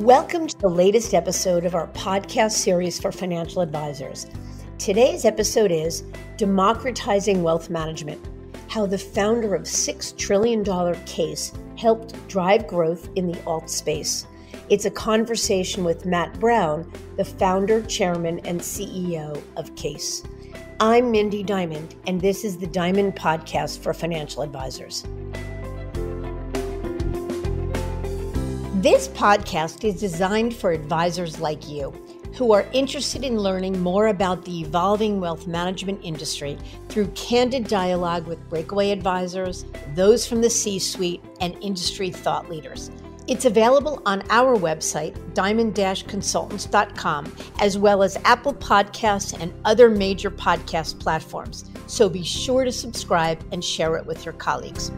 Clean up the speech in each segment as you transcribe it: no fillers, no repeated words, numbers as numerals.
Welcome to the latest episode of our podcast series for financial advisors. Today's episode is Democratizing Wealth Management, how the founder of $6 trillion CAIS helped drive growth in the alt space. It's a conversation with Matt Brown, the founder, chairman, and CEO of CAIS. I'm Mindy Diamond, and this is the Diamond Podcast for financial advisors. This podcast is designed for advisors like you who are interested in learning more about the evolving wealth management industry through candid dialogue with breakaway advisors, those from the C-suite, and industry thought leaders. It's available on our website, diamond-consultants.com, as well as Apple Podcasts and other major podcast platforms. So be sure to subscribe and share it with your colleagues.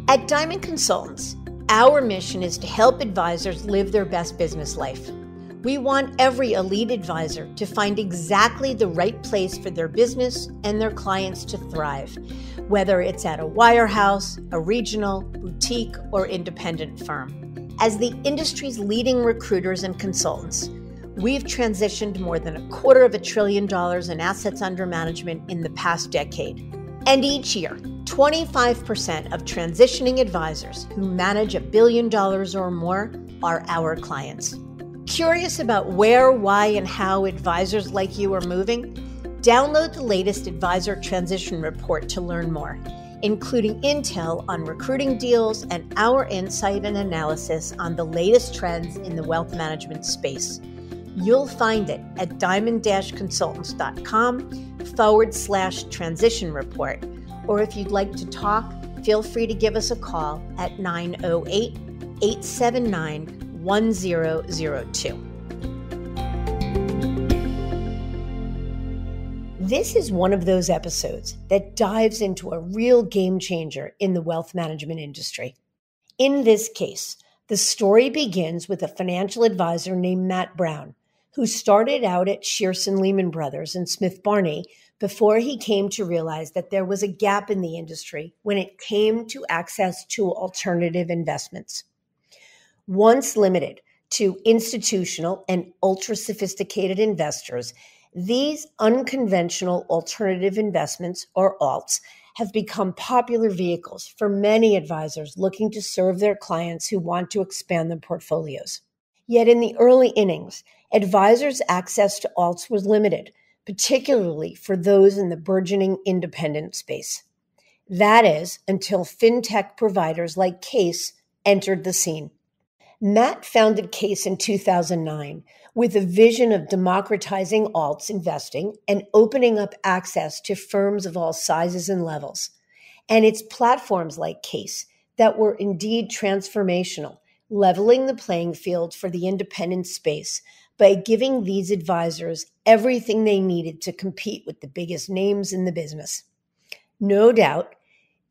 At Diamond Consultants, our mission is to help advisors live their best business life. We want every elite advisor to find exactly the right place for their business and their clients to thrive, whether it's at a wirehouse, a regional, boutique, or independent firm. As the industry's leading recruiters and consultants, we've transitioned more than $250 billion in assets under management in the past decade. And each year, 25% of transitioning advisors who manage $1 billion or more are our clients. Curious about where, why, and how advisors like you are moving? Download the latest Advisor Transition Report to learn more, including intel on recruiting deals and our insight and analysis on the latest trends in the wealth management space. You'll find it at diamond-consultants.com/transition report. Or if you'd like to talk, feel free to give us a call at 908-879-1002. This is one of those episodes that dives into a real game changer in the wealth management industry. In this case, the story begins with a financial advisor named Matt Brown, who started out at Shearson Lehman Brothers and Smith Barney before he came to realize that there was a gap in the industry when it came to access to alternative investments. Once limited to institutional and ultra-sophisticated investors, these unconventional alternative investments, or alts, have become popular vehicles for many advisors looking to serve their clients who want to expand their portfolios. Yet in the early innings, advisors' access to alts was limited, particularly for those in the burgeoning independent space. That is, until fintech providers like CAIS entered the scene. Matt founded CAIS in 2009 with a vision of democratizing alts investing and opening up access to firms of all sizes and levels. And it's platforms like CAIS that were indeed transformational, leveling the playing field for the independent space by giving these advisors everything they needed to compete with the biggest names in the business. No doubt,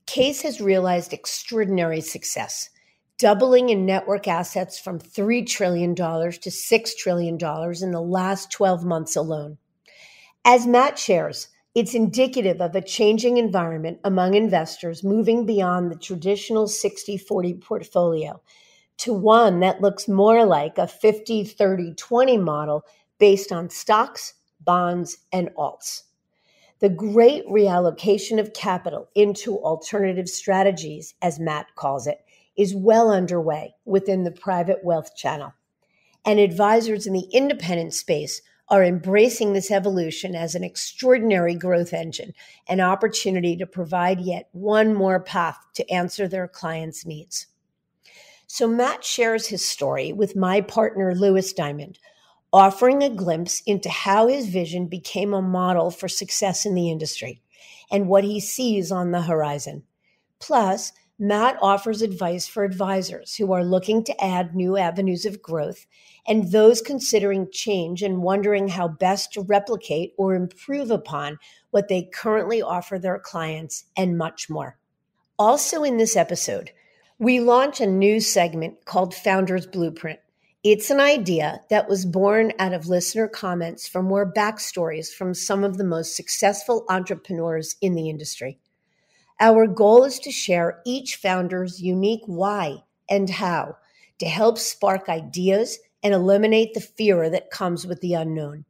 CAIS has realized extraordinary success, doubling in network assets from $3 trillion to $6 trillion in the last 12 months alone. As Matt shares, it's indicative of a changing environment among investors moving beyond the traditional 60-40 portfolio to one that looks more like a 50-30-20 model based on stocks, bonds, and alts. The great reallocation of capital into alternative strategies, as Matt calls it, is well underway within the private wealth channel. And advisors in the independent space are embracing this evolution as an extraordinary growth engine, an opportunity to provide yet one more path to answer their clients' needs. So Matt shares his story with my partner, Lewis Diamond, offering a glimpse into how his vision became a model for success in the industry and what he sees on the horizon. Plus, Matt offers advice for advisors who are looking to add new avenues of growth and those considering change and wondering how best to replicate or improve upon what they currently offer their clients, and much more. Also in this episode, we launch a new segment called Founder's Blueprint, It's an idea that was born out of listener comments for more backstories from some of the most successful entrepreneurs in the industry. Our goal is to share each founder's unique why and how to help spark ideas and eliminate the fear that comes with the unknown.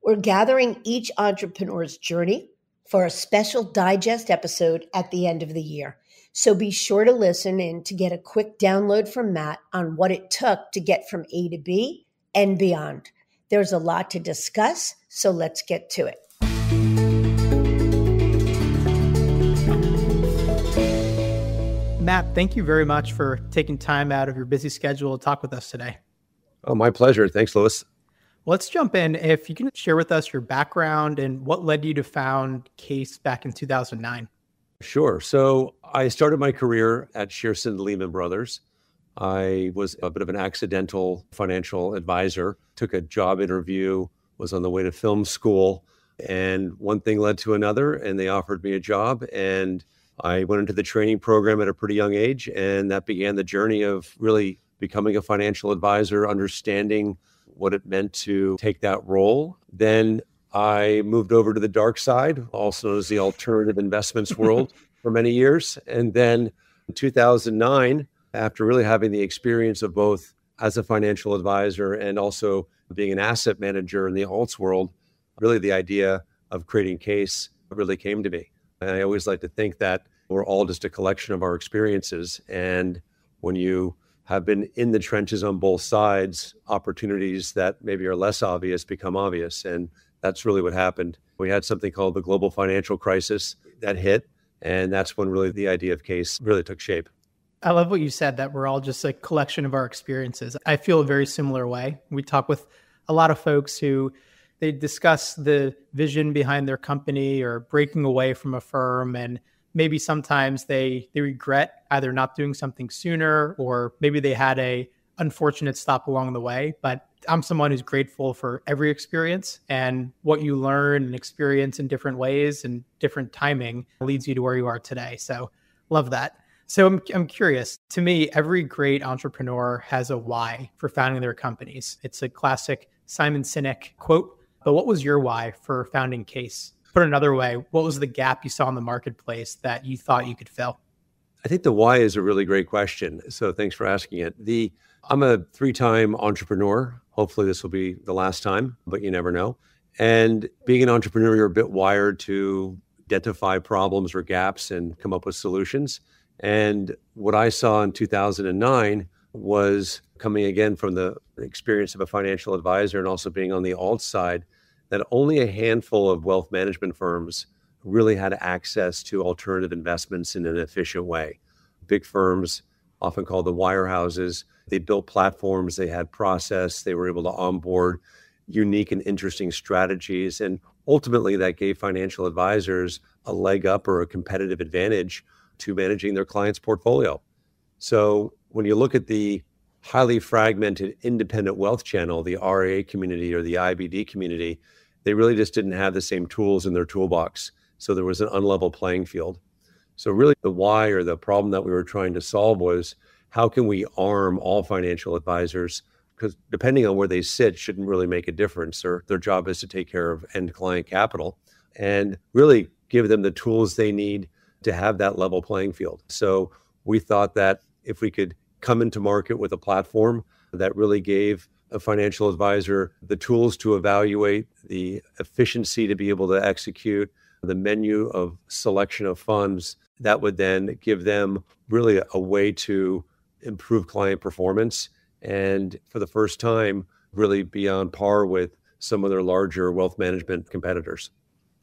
We're gathering each entrepreneur's journey for a special digest episode at the end of the year. So be sure to listen in to get a quick download from Matt on what it took to get from A to B and beyond. There's a lot to discuss, so let's get to it. Matt, thank you very much for taking time out of your busy schedule to talk with us today. Oh, my pleasure. Thanks, Louis. Let's jump in. If you can share with us your background and what led you to found CAIS back in 2009. Sure. So I started my career at Shearson Lehman Brothers. I was a bit of an accidental financial advisor, took a job interview, was on the way to film school, and one thing led to another, and they offered me a job, and I went into the training program at a pretty young age, and that began the journey of really becoming a financial advisor, understanding what it meant to take that role. Then I moved over to the dark side, also known as the alternative investments world, for many years. And then in 2009, after really having the experience of both as a financial advisor and also being an asset manager in the alts world, really the idea of creating CAIS really came to me. And I always like to think that we're all just a collection of our experiences. And when you have been in the trenches on both sides, opportunities that maybe are less obvious become obvious. And that's really what happened. We had something called the global financial crisis that hit. And that's when really the idea of CAIS really took shape. I love what you said, that we're all just a collection of our experiences. I feel a very similar way. We talk with a lot of folks who they discuss the vision behind their company or breaking away from a firm. And maybe sometimes they regret either not doing something sooner, or maybe they had a unfortunate stop along the way. But I'm someone who's grateful for every experience, and what you learn and experience in different ways and different timing leads you to where you are today. So love that. So I'm curious. To me, every great entrepreneur has a why for founding their companies. It's a classic Simon Sinek quote. But what was your why for founding CAIS? Put another way, what was the gap you saw in the marketplace that you thought you could fill? I think the why is a really great question. So thanks for asking it. I'm a 3-time entrepreneur. Hopefully this will be the last time, but you never know. And being an entrepreneur, you're a bit wired to identify problems or gaps and come up with solutions. And what I saw in 2009 was, coming again from the experience of a financial advisor and also being on the alt side, that only a handful of wealth management firms really had access to alternative investments in an efficient way. Big firms, often called the wirehouses, they built platforms, they had process, they were able to onboard unique and interesting strategies. And ultimately that gave financial advisors a leg up or a competitive advantage to managing their clients' portfolio. So when you look at the highly fragmented independent wealth channel, the RIA community or the IBD community, they really just didn't have the same tools in their toolbox. So there was an unlevel playing field. So really the why, or the problem that we were trying to solve, was how can we arm all financial advisors? Because depending on where they sit shouldn't really make a difference. Their job is to take care of end client capital and really give them the tools they need to have that level playing field. So we thought that if we could come into market with a platform that really gave a financial advisor the tools to evaluate the efficiency to be able to execute the menu of selection of funds, that would then give them really a way to improve client performance and for the first time really be on par with some of their larger wealth management competitors.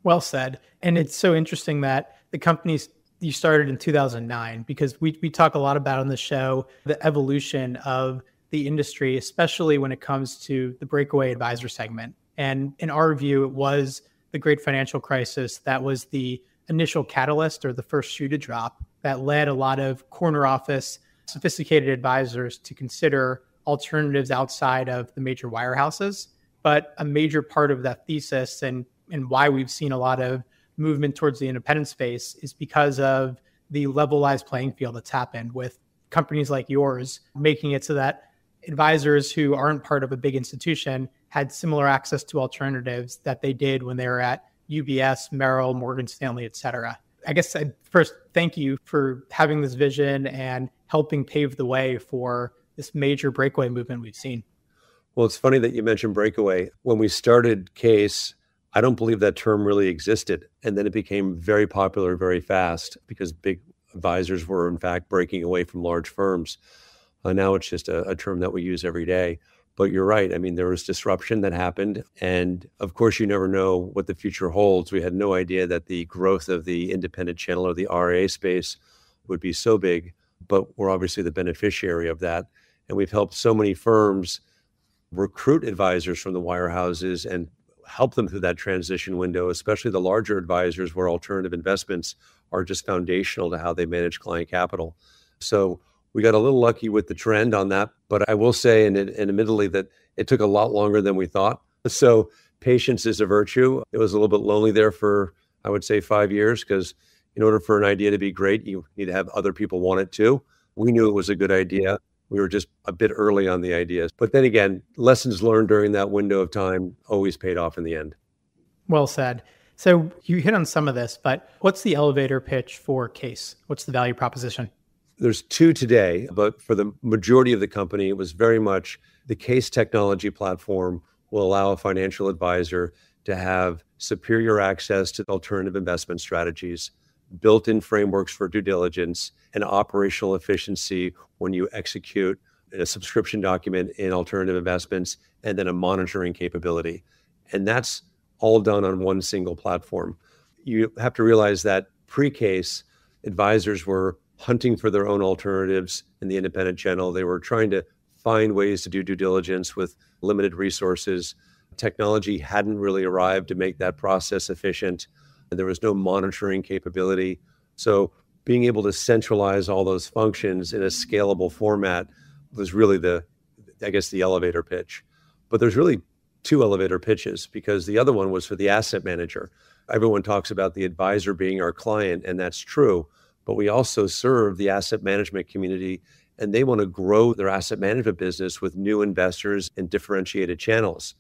Well said. And it's so interesting that the companies you started in 2009, because we talk a lot about on the show the evolution of the industry, especially when it comes to the breakaway advisor segment. And in our view, it was the great financial crisis that was the initial catalyst, or the first shoe to drop, that led a lot of corner office, sophisticated advisors to consider alternatives outside of the major wirehouses. But a major part of that thesis and why we've seen a lot of movement towards the independent space is because of the levelized playing field that's happened with companies like yours, making it so that advisors who aren't part of a big institution had similar access to alternatives that they did when they were at UBS, Merrill, Morgan Stanley, et cetera. I guess I'd first thank you for having this vision and helping pave the way for this major breakaway movement we've seen. Well, it's funny that you mentioned breakaway. When we started CAIS, I don't believe that term really existed. And then it became very popular very fast because big advisors were, in fact, breaking away from large firms. Now it's just a term that we use every day. But you're right. I mean, there was disruption that happened. And of course, you never know what the future holds. We had no idea that the growth of the independent channel or the RIA space would be so big. But we're obviously the beneficiary of that. And we've helped so many firms recruit advisors from the wirehouses and help them through that transition window, especially the larger advisors where alternative investments are just foundational to how they manage client capital. So we got a little lucky with the trend on that, but I will say, and admittedly, that it took a lot longer than we thought. So patience is a virtue. It was a little bit lonely there for, I would say, 5 years, because in order for an idea to be great, you need to have other people want it too. We knew it was a good idea. We were just a bit early on the ideas. But then again, lessons learned during that window of time always paid off in the end. Well said. So you hit on some of this, but what's the elevator pitch for CAIS? What's the value proposition? There's two today, but for the majority of the company, it was very much the CAIS technology platform will allow a financial advisor to have superior access to alternative investment strategies, built-in frameworks for due diligence, and operational efficiency when you execute a subscription document in alternative investments, and then a monitoring capability. And that's all done on one single platform. You have to realize that pre-CAIS, advisors were hunting for their own alternatives in the independent channel. They were trying to find ways to do due diligence with limited resources. Technology hadn't really arrived to make that process efficient. There was no monitoring capability. So being able to centralize all those functions in a scalable format was really the elevator pitch. But there's really two elevator pitches, because the other one was for the asset manager. Everyone talks about the advisor being our client, and that's true. But we also serve the asset management community, and they want to grow their asset management business with new investors and differentiated channels.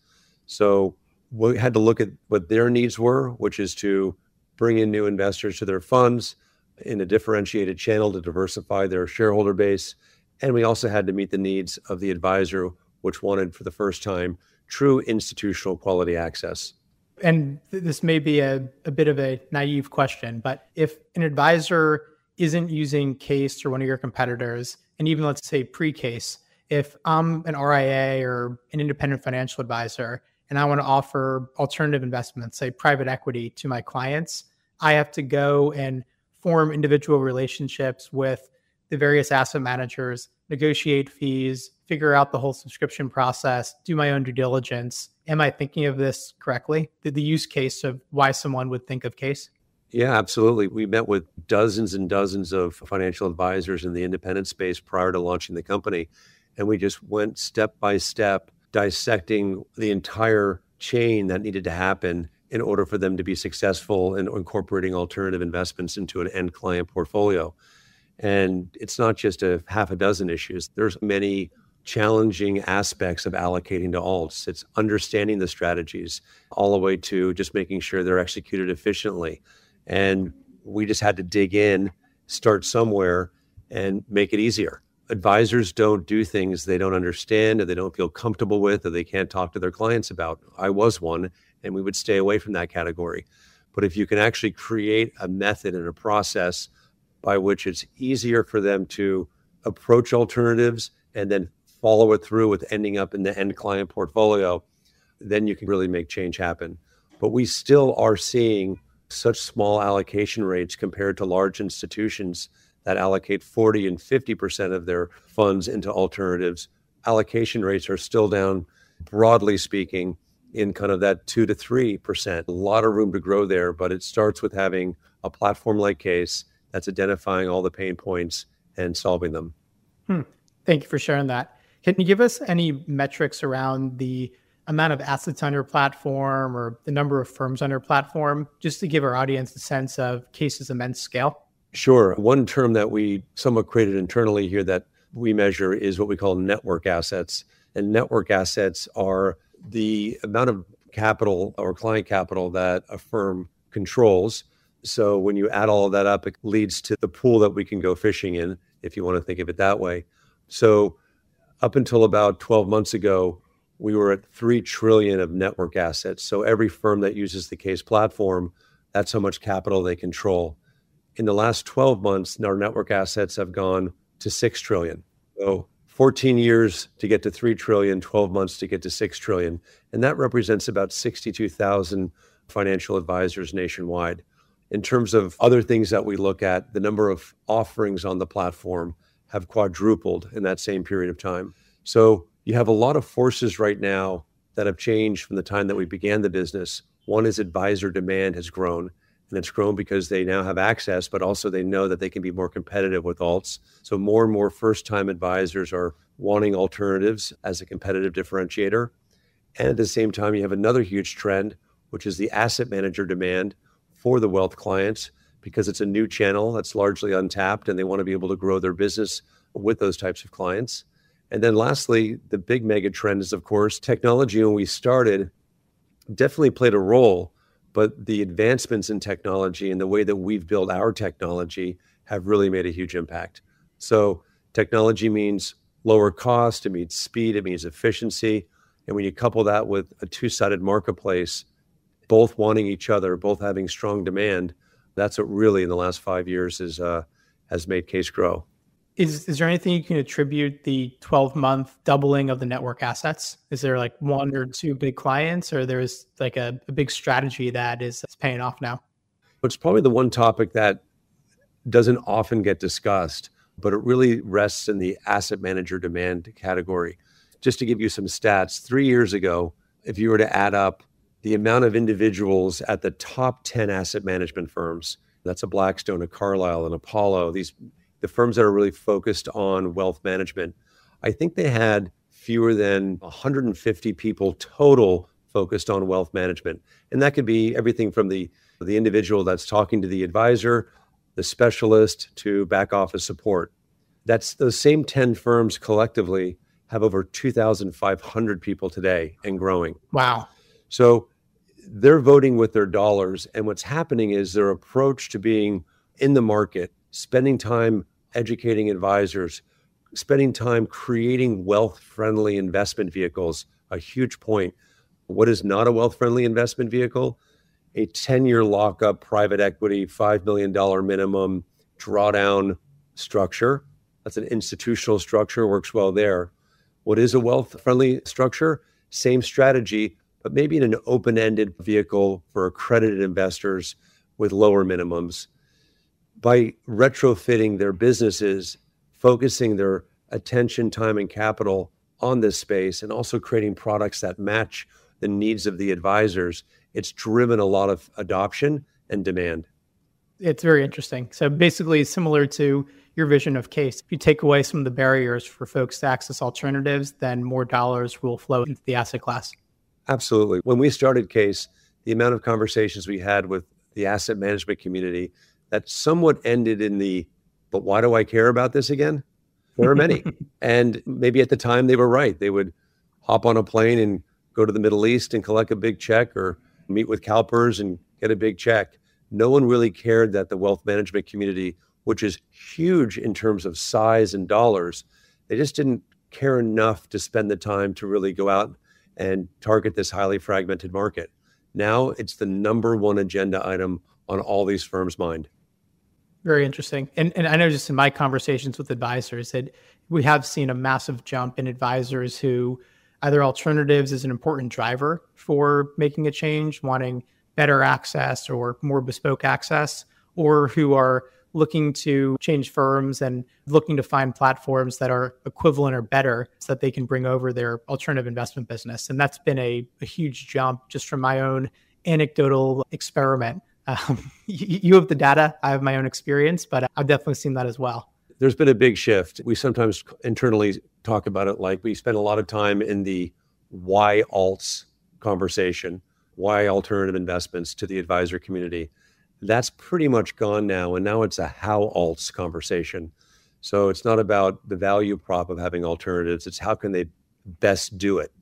So we had to look at what their needs were, which is to bring in new investors to their funds in a differentiated channel to diversify their shareholder base. And we also had to meet the needs of the advisor, which wanted, for the first time, true institutional quality access. And this may be a bit of a naive question, but if an advisor isn't using CAIS or one of your competitors, and even let's say pre-CAIS, if I'm an RIA or an independent financial advisor and I want to offer alternative investments, say private equity, to my clients, I have to go and form individual relationships with the various asset managers, negotiate fees, figure out the whole subscription process, do my own due diligence. Am I thinking of this correctly? The use case of why someone would think of CAIS? Yeah, absolutely. We met with dozens and dozens of financial advisors in the independent space prior to launching the company. And we just went step by step, dissecting the entire chain that needed to happen in order for them to be successful in incorporating alternative investments into an end client portfolio. And it's not just a half a dozen issues. There's many challenging aspects of allocating to alts. It's understanding the strategies all the way to just making sure they're executed efficiently. And we just had to dig in, start somewhere, and make it easier. Advisors don't do things they don't understand or they don't feel comfortable with or they can't talk to their clients about. I was one, and we would stay away from that category. But if you can actually create a method and a process by which it's easier for them to approach alternatives and then follow it through with ending up in the end client portfolio, then you can really make change happen. But we still are seeing such small allocation rates compared to large institutions that allocate 40 and 50% of their funds into alternatives. Allocation rates are still down, broadly speaking, in kind of that 2 to 3%. A lot of room to grow there, but it starts with having a platform like CAIS that's identifying all the pain points and solving them. Thank you for sharing that. Can you give us any metrics around the amount of assets on your platform or the number of firms on your platform, just to give our audience a sense of CAIS's immense scale? Sure. One term that we somewhat created internally here that we measure is what we call network assets. And network assets are the amount of capital or client capital that a firm controls. So when you add all of that up, it leads to the pool that we can go fishing in, if you want to think of it that way. So up until about 12 months ago, we were at 3 trillion of network assets. So every firm that uses the CAIS platform, that's how much capital they control. In the last 12 months, our network assets have gone to 6 trillion. So 14 years to get to 3 trillion, 12 months to get to 6 trillion. And that represents about 62,000 financial advisors nationwide. In terms of other things that we look at, the number of offerings on the platform have quadrupled in that same period of time. So you have a lot of forces right now that have changed from the time that we began the business. One is advisor demand has grown, and it's grown because they now have access, but also they know that they can be more competitive with alts. So more and more first-time advisors are wanting alternatives as a competitive differentiator. And at the same time, you have another huge trend, which is the asset manager demand for the wealth clients, because it's a new channel that's largely untapped and they want to be able to grow their business with those types of clients. And then lastly, the big mega trend is, of course, technology. When we started, definitely played a role, but the advancements in technology and the way that we've built our technology have really made a huge impact. So technology means lower cost, it means speed, it means efficiency. And when you couple that with a two-sided marketplace, both wanting each other, both having strong demand, that's what really in the last 5 years has made CAIS grow. Is there anything you can attribute the 12-month doubling of the network assets? Is there like one or two big clients, or there's like a big strategy that is paying off now? It's probably the one topic that doesn't often get discussed, but it really rests in the asset manager demand category. Just to give you some stats, 3 years ago, if you were to add up the amount of individuals at the top 10 asset management firms, that's a Blackstone, a Carlyle, an Apollo, the firms that are really focused on wealth management, I think they had fewer than 150 people total focused on wealth management. And that could be everything from the individual that's talking to the advisor, the specialist, to back office support. That's those same 10 firms collectively have over 2,500 people today and growing. Wow. So they're voting with their dollars. And what's happening is their approach to being in the market, spending time educating advisors, spending time creating wealth-friendly investment vehicles, a huge point. What is not a wealth-friendly investment vehicle? A 10-year lockup private equity, $5 million minimum drawdown structure. That's an institutional structure, works well there. What is a wealth-friendly structure? Same strategy, but maybe in an open-ended vehicle for accredited investors with lower minimums. By retrofitting their businesses, focusing their attention, time, and capital on this space, and also creating products that match the needs of the advisors, it's driven a lot of adoption and demand. It's very interesting. So basically similar to your vision of CAIS, if you take away some of the barriers for folks to access alternatives, then more dollars will flow into the asset class. Absolutely. When we started CAIS, the amount of conversations we had with the asset management community that somewhat ended in but why do I care about this again? There are many. And maybe at the time they were right. They would hop on a plane and go to the Middle East and collect a big check, or meet with CalPERS and get a big check. No one really cared that the wealth management community, which is huge in terms of size and dollars, they just didn't care enough to spend the time to really go out and target this highly fragmented market. Now it's the number one agenda item on all these firms' mind. Very interesting. And I know just in my conversations with advisors that we have seen a massive jump in advisors who either alternatives is an important driver for making a change, wanting better access or more bespoke access, or who are looking to change firms and looking to find platforms that are equivalent or better so that they can bring over their alternative investment business. And that's been a huge jump just from my own anecdotal experiment. You have the data, I have my own experience, but I've definitely seen that as well. There's been a big shift. We sometimes internally talk about it like we spend a lot of time in the why alts conversation, why alternative investments to the advisor community. That's pretty much gone now. And now it's a how alts conversation. So it's not about the value prop of having alternatives. It's how can they best do it.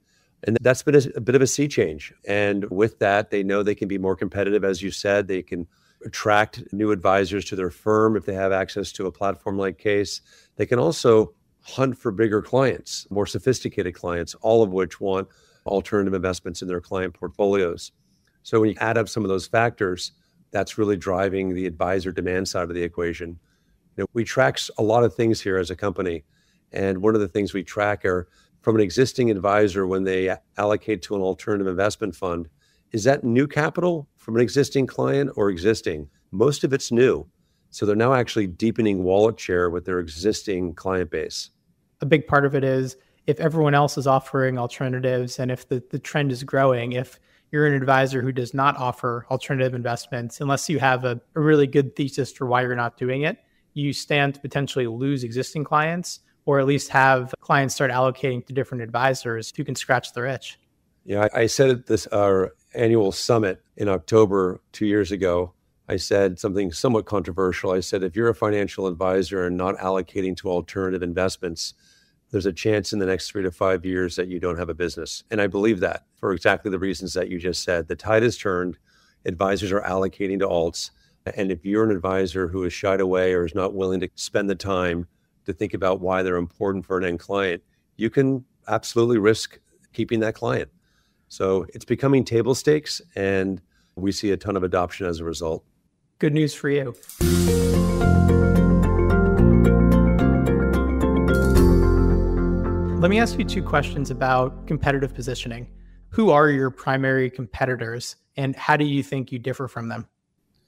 And that's been a bit of a sea change. And with that, they know they can be more competitive. As you said, they can attract new advisors to their firm if they have access to a platform like CAIS. They can also hunt for bigger clients, more sophisticated clients, all of which want alternative investments in their client portfolios. So when you add up some of those factors, that's really driving the advisor demand side of the equation. We track a lot of things here as a company. And one of the things we track are from an existing advisor when they allocate to an alternative investment fund, is that new capital from an existing client or existing? Most of it's new. So they're now actually deepening wallet share with their existing client base. A big part of it is if everyone else is offering alternatives and if the trend is growing, if you're an advisor who does not offer alternative investments, unless you have a really good thesis for why you're not doing it, you stand to potentially lose existing clients or at least have clients start allocating to different advisors who can scratch their itch. Yeah, I said at this our annual summit in October 2 years ago, I said something somewhat controversial. I said, if you're a financial advisor and not allocating to alternative investments, there's a chance in the next 3 to 5 years that you don't have a business. And I believe that for exactly the reasons that you just said. The tide has turned. Advisors are allocating to alts. And if you're an advisor who is shied away or is not willing to spend the time to think about why they're important for an end client, you can absolutely risk keeping that client. So it's becoming table stakes, and we see a ton of adoption as a result. Good news for you. Let me ask you 2 questions about competitive positioning. Who are your primary competitors, and how do you think you differ from them?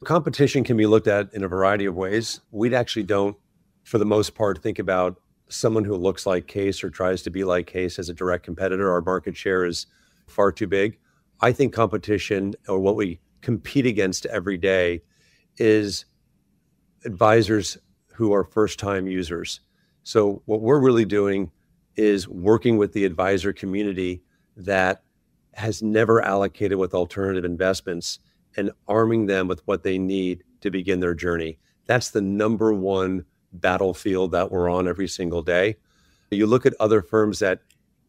Competition can be looked at in a variety of ways. We actually don't, for the most part, think about someone who looks like CAIS or tries to be like CAIS as a direct competitor. Our market share is far too big. I think competition, or what we compete against every day, is advisors who are first-time users. So what we're really doing is working with the advisor community that has never allocated with alternative investments and arming them with what they need to begin their journey. That's the number one battlefield that we're on every single day. You look at other firms that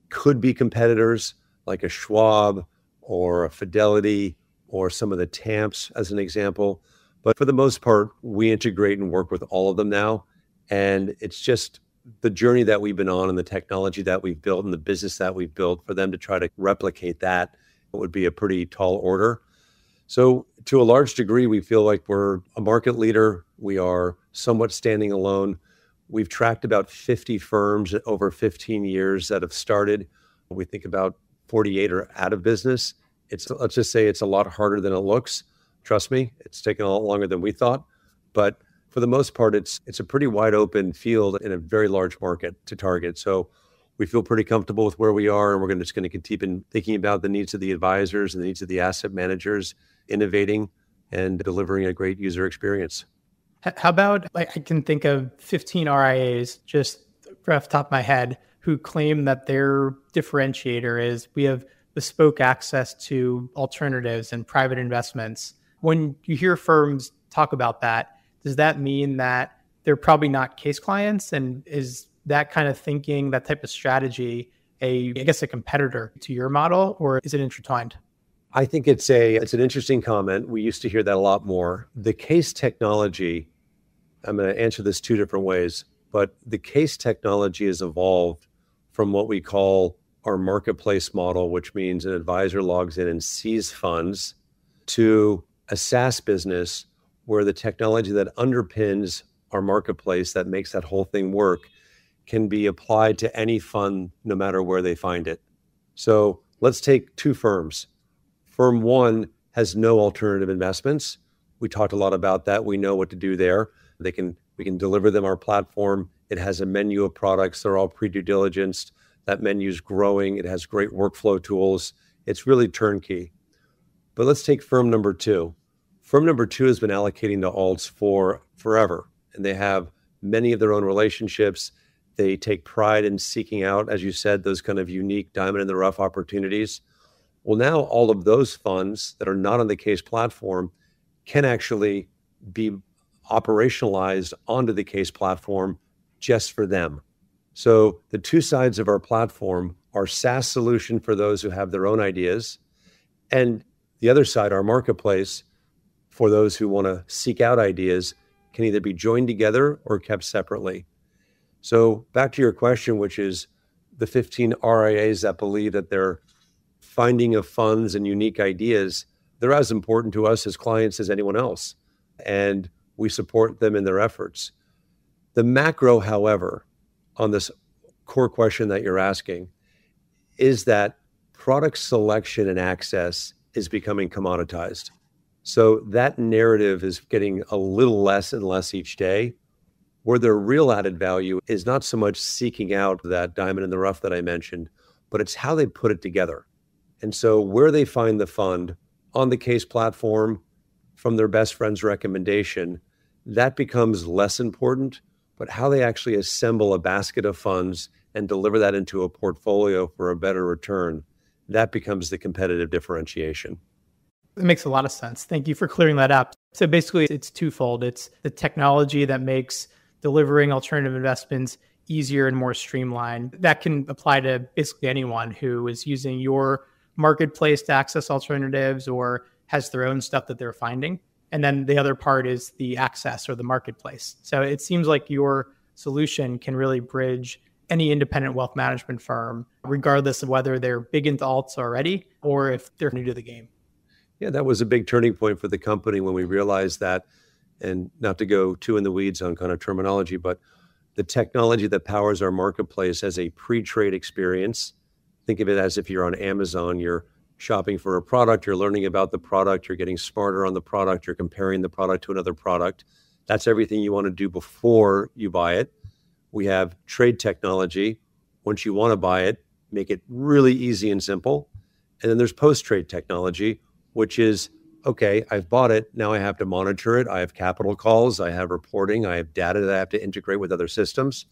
could be competitors, like a Schwab or a Fidelity or some of the TAMPs as an example. But for the most part, we integrate and work with all of them now. And it's just the journey that we've been on and the technology that we've built and the business that we've built, for them to try to replicate that would be a pretty tall order. So to a large degree, we feel like we're a market leader. We are somewhat standing alone. We've tracked about 50 firms over 15 years that have started. We think about 48 are out of business. Let's just say it's a lot harder than it looks. Trust me, it's taken a lot longer than we thought. But for the most part, it's a pretty wide open field in a very large market to target. So we feel pretty comfortable with where we are, and we're just going to keep thinking about the needs of the advisors and the needs of the asset managers, innovating and delivering a great user experience. How about, I can think of 15 RIAs just off the top of my head who claim that their differentiator is we have bespoke access to alternatives and private investments. When you hear firms talk about that, does that mean that they're probably not CAIS clients? And is that kind of thinking, that type of strategy, a competitor to your model, or is it intertwined? I think it's an interesting comment. We used to hear that a lot more. The CAIS technology, I'm going to answer this 2 different ways, but the CAIS technology has evolved from what we call our marketplace model, which means an advisor logs in and sees funds, to a SaaS business where the technology that underpins our marketplace that makes that whole thing work can be applied to any fund, no matter where they find it. So let's take 2 firms. Firm 1 has no alternative investments. We talked a lot about that. We know what to do there. We can deliver them our platform. It has a menu of products. They're all pre-due diligenced. That menu is growing. It has great workflow tools. It's really turnkey. But let's take firm number 2. Firm number 2 has been allocating to alts for forever, and they have many of their own relationships. They take pride in seeking out, as you said, those kind of unique diamond in the rough opportunities. Well, now all of those funds that are not on the CAIS platform can actually be operationalized onto the CAIS platform just for them. So the two sides of our platform are SaaS solution for those who have their own ideas, and the other side, our marketplace, for those who want to seek out ideas, can either be joined together or kept separately. So back to your question, which is the 15 RIAs that believe that their finding of funds and unique ideas, they're as important to us as clients as anyone else. And we support them in their efforts. The macro, however, on this core question that you're asking, is that product selection and access is becoming commoditized. So that narrative is getting a little less and less each day. Where their real added value is not so much seeking out that diamond in the rough that I mentioned, but it's how they put it together. And so where they find the fund on the CAIS platform from their best friend's recommendation, that becomes less important, but how they actually assemble a basket of funds and deliver that into a portfolio for a better return, that becomes the competitive differentiation. It makes a lot of sense. Thank you for clearing that up. So basically, it's twofold. It's the technology that makes delivering alternative investments easier and more streamlined. That can apply to basically anyone who is using your marketplace to access alternatives or has their own stuff that they're finding. And then the other part is the access or the marketplace. So it seems like your solution can really bridge any independent wealth management firm, regardless of whether they're big into alts already or if they're new to the game. Yeah, that was a big turning point for the company when we realized that, and not to go too in the weeds on kind of terminology, but the technology that powers our marketplace as a pre-trade experience. Think of it as if you're on Amazon, you're shopping for a product, you're learning about the product, you're getting smarter on the product, you're comparing the product to another product. That's everything you want to do before you buy it. We have trade technology. Once you want to buy it, make it really easy and simple. And then there's post-trade technology, which is, okay, I've bought it. Now I have to monitor it. I have capital calls. I have reporting. I have data that I have to integrate with other systems.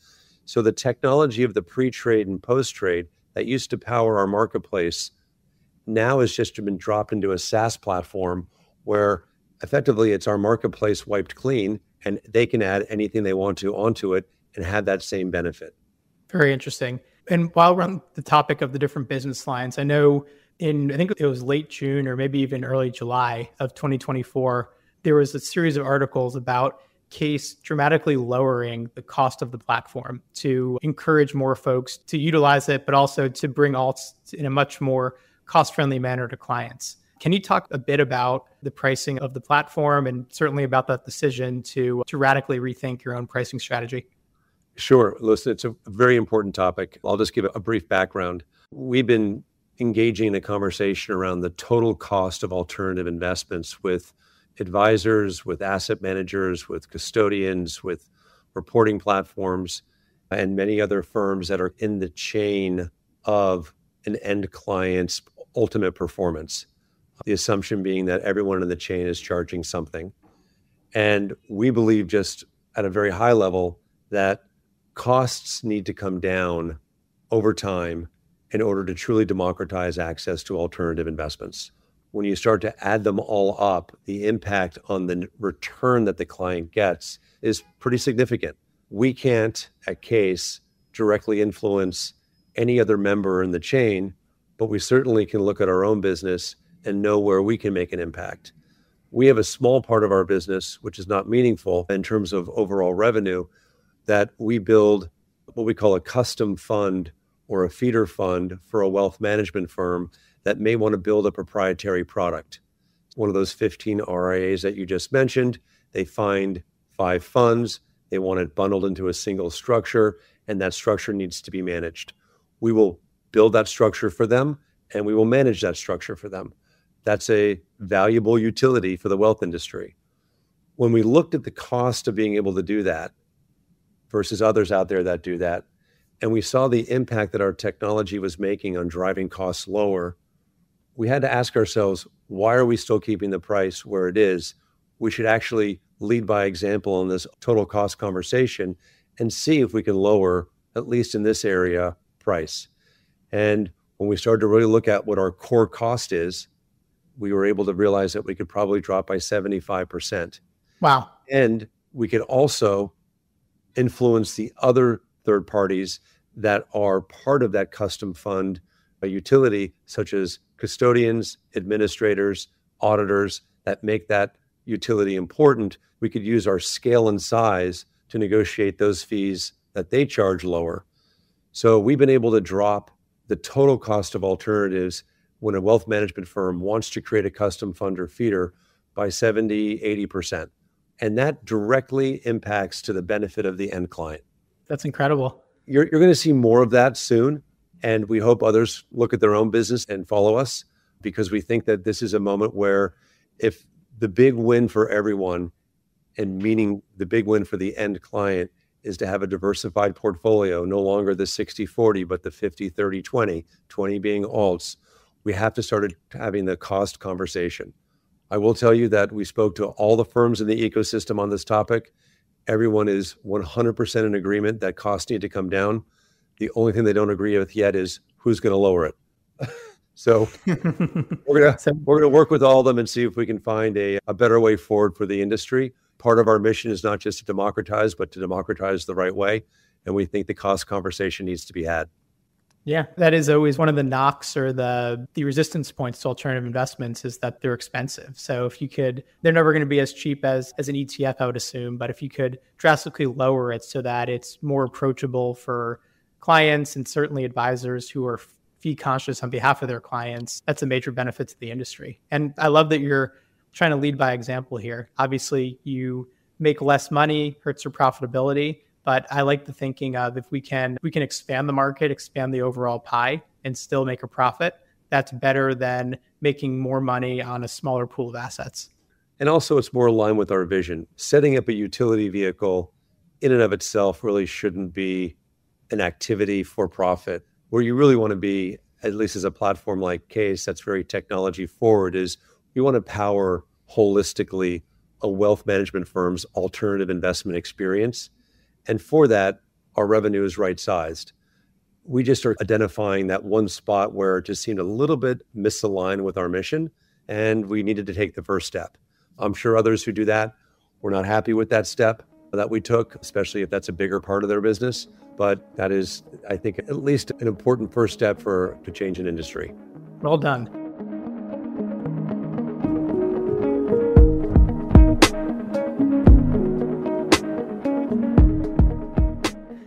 So the technology of the pre-trade and post-trade that used to power our marketplace now has just been dropped into a SaaS platform where effectively it's our marketplace wiped clean and they can add anything they want to onto it and have that same benefit. Very interesting. And while we're on the topic of the different business lines, I know I think it was late June or maybe even early July of 2024, there was a series of articles about CAIS dramatically lowering the cost of the platform to encourage more folks to utilize it, but also to bring alts in a much more cost-friendly manner to clients. Can you talk a bit about the pricing of the platform and certainly about that decision to radically rethink your own pricing strategy? Sure. Listen, it's a very important topic. I'll just give a brief background. We've been engaging in a conversation around the total cost of alternative investments with advisors, with asset managers, with custodians, with reporting platforms, and many other firms that are in the chain of an end client's ultimate performance. The assumption being that everyone in the chain is charging something. And we believe, just at a very high level, that costs need to come down over time in order to truly democratize access to alternative investments. When you start to add them all up, the impact on the return that the client gets is pretty significant. We can't, at CAIS, directly influence any other member in the chain, but we certainly can look at our own business and know where we can make an impact. We have a small part of our business, which is not meaningful in terms of overall revenue, that we build what we call a custom fund or a feeder fund for a wealth management firm that may want to build a proprietary product. One of those 15 RIAs that you just mentioned, they find 5 funds, they want it bundled into a single structure, and that structure needs to be managed. We will build that structure for them, and we will manage that structure for them. That's a valuable utility for the wealth industry. When we looked at the cost of being able to do that versus others out there that do that, and we saw the impact that our technology was making on driving costs lower, we had to ask ourselves, why are we still keeping the price where it is? We should actually lead by example in this total cost conversation and see if we can lower, at least in this area, price. And when we started to really look at what our core cost is, we were able to realize that we could probably drop by 75%. Wow. And we could also influence the other third parties that are part of that custom fund utility, such as custodians, administrators, auditors that make that utility important. We could use our scale and size to negotiate those fees that they charge lower. So we've been able to drop the total cost of alternatives when a wealth management firm wants to create a custom fund or feeder by 70, 80%. And that directly impacts to the benefit of the end client. That's incredible. You're going to see more of that soon. And we hope others look at their own business and follow us, because we think that this is a moment where if the big win for everyone, and meaning the big win for the end client, is to have a diversified portfolio, no longer the 60-40, but the 50-30-20, 20 being alts, we have to start having the cost conversation. I will tell you that we spoke to all the firms in the ecosystem on this topic. Everyone is 100% in agreement that costs need to come down. The only thing they don't agree with yet is who's going to lower it. So we're going to work with all of them and see if we can find a better way forward for the industry. Part of our mission is not just to democratize, but to democratize the right way. And we think the cost conversation needs to be had. Yeah, that is always one of the knocks or the resistance points to alternative investments, is that they're expensive. So if you could, they're never going to be as cheap as an ETF, I would assume. But if you could drastically lower it so that it's more approachable for clients and certainly advisors who are fee conscious on behalf of their clients, that's a major benefit to the industry. And I love that you're trying to lead by example here. Obviously, you make less money, hurts your profitability. But I like the thinking of, if we can expand the market, expand the overall pie, and still make a profit, that's better than making more money on a smaller pool of assets. And also, it's more aligned with our vision. Setting up a utility vehicle in and of itself really shouldn't be an activity for profit. Where you really want to be, at least as a platform like CAIS that's very technology forward, is we want to power holistically a wealth management firm's alternative investment experience. And for that, our revenue is right-sized. We just are identifying that one spot where it just seemed a little bit misaligned with our mission, and we needed to take the first step. I'm sure others who do that were not happy with that step that we took, especially if that's a bigger part of their business. But that is, I think, at least an important first step to change an industry. Well done.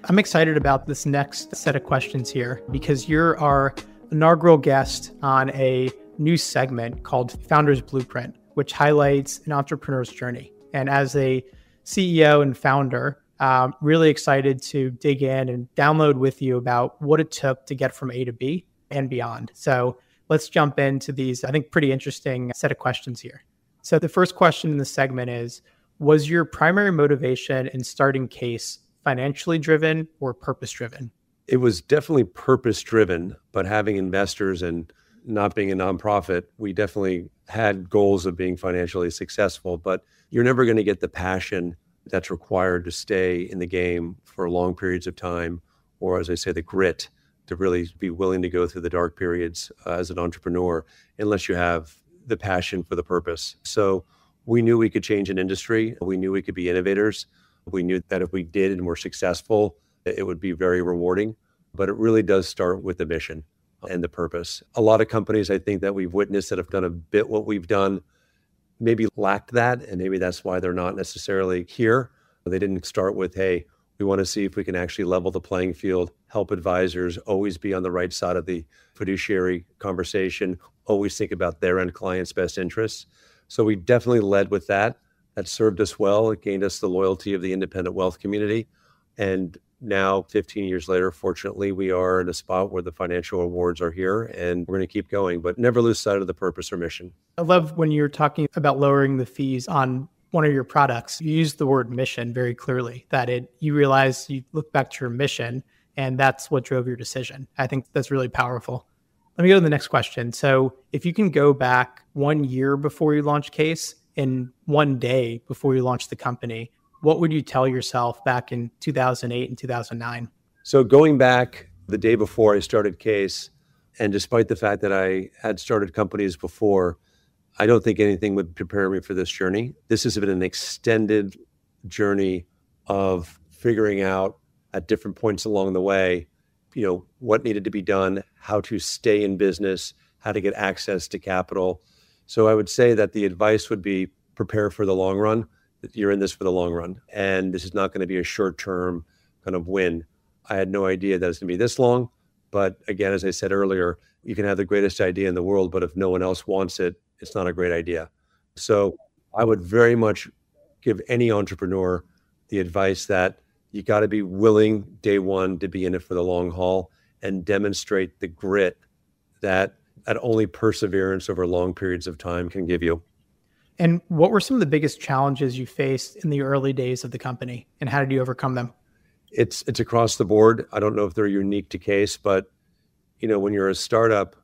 I'm excited about this next set of questions here, because you're our inaugural guest on a new segment called Founder's Blueprint, which highlights an entrepreneur's journey. And as a CEO and founder, really excited to dig in and download with you about what it took to get from A to B and beyond. So let's jump into these, I think, pretty interesting set of questions here. So the first question in the segment is, was your primary motivation in starting CAIS financially driven or purpose driven? It was definitely purpose driven, but having investors and not being a nonprofit, we definitely had goals of being financially successful, but you're never going to get the passion that's required to stay in the game for long periods of time, or as I say, the grit to really be willing to go through the dark periods as an entrepreneur, unless you have the passion for the purpose. So we knew we could change an industry. We knew we could be innovators. We knew that if we did and were successful, it would be very rewarding. But it really does start with the mission and the purpose. A lot of companies, I think, that we've witnessed that have done a bit what we've done maybe lacked that, and maybe that's why they're not necessarily here. They didn't start with, hey, we want to see if we can actually level the playing field, help advisors always be on the right side of the fiduciary conversation, always think about their end client's best interests. So we definitely led with that. That served us well. It gained us the loyalty of the independent wealth community. And now, 15 years later, fortunately, we are in a spot where the financial rewards are here, and we're going to keep going, but never lose sight of the purpose or mission. I love when you're talking about lowering the fees on one of your products. You use the word mission very clearly, that you realize you look back to your mission, and that's what drove your decision. I think that's really powerful. Let me go to the next question. So if you can go back 1 year before you launched CAIS and 1 day before you launched the company, what would you tell yourself back in 2008 and 2009? So going back the day before I started CAIS, and despite the fact that I had started companies before, I don't think anything would prepare me for this journey. This has been an extended journey of figuring out at different points along the way, what needed to be done, how to stay in business, how to get access to capital. So I would say that the advice would be prepare for the long run, that you're in this for the long run. And this is not going to be a short-term kind of win. I had no idea that it's going to be this long. But again, as I said earlier, you can have the greatest idea in the world, but if no one else wants it, it's not a great idea. So I would very much give any entrepreneur the advice that you got to be willing day one to be in it for the long haul and demonstrate the grit that only perseverance over long periods of time can give you. And what were some of the biggest challenges you faced in the early days of the company, and how did you overcome them? It's across the board. I don't know if they're unique to CAIS, but when you're a startup,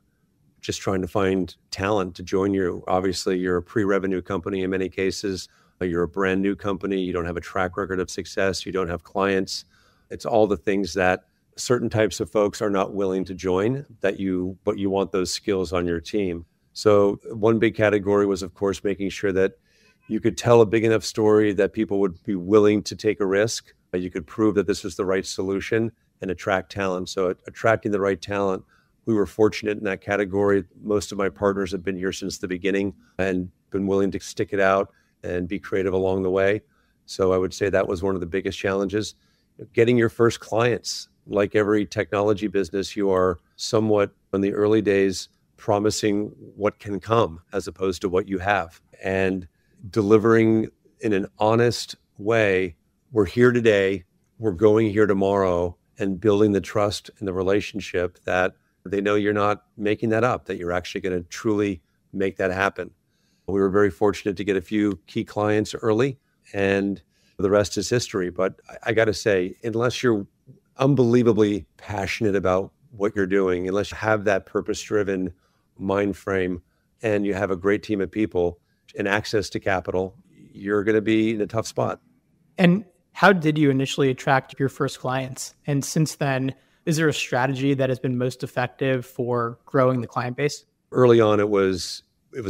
just trying to find talent to join you, obviously you're a pre-revenue company in many cases. You're a brand new company. You don't have a track record of success. You don't have clients. It's all the things that certain types of folks are not willing to join, but you want those skills on your team. So one big category was, of course, making sure that you could tell a big enough story that people would be willing to take a risk. You could prove that this was the right solution and attract talent. So attracting the right talent, we were fortunate in that category. Most of my partners have been here since the beginning and been willing to stick it out and be creative along the way. So I would say that was one of the biggest challenges. Getting your first clients. Like every technology business, you are somewhat in the early days promising what can come as opposed to what you have, and delivering in an honest way. We're here today, we're going here tomorrow, and building the trust and the relationship that they know you're not making that up, that you're actually going to truly make that happen. We were very fortunate to get a few key clients early, and the rest is history. But I got to say, unless you're unbelievably passionate about what you're doing, unless you have that purpose-driven mind frame and you have a great team of people and access to capital, you're going to be in a tough spot. And how did you initially attract your first clients? And since then, is there a strategy that has been most effective for growing the client base? Early on, it was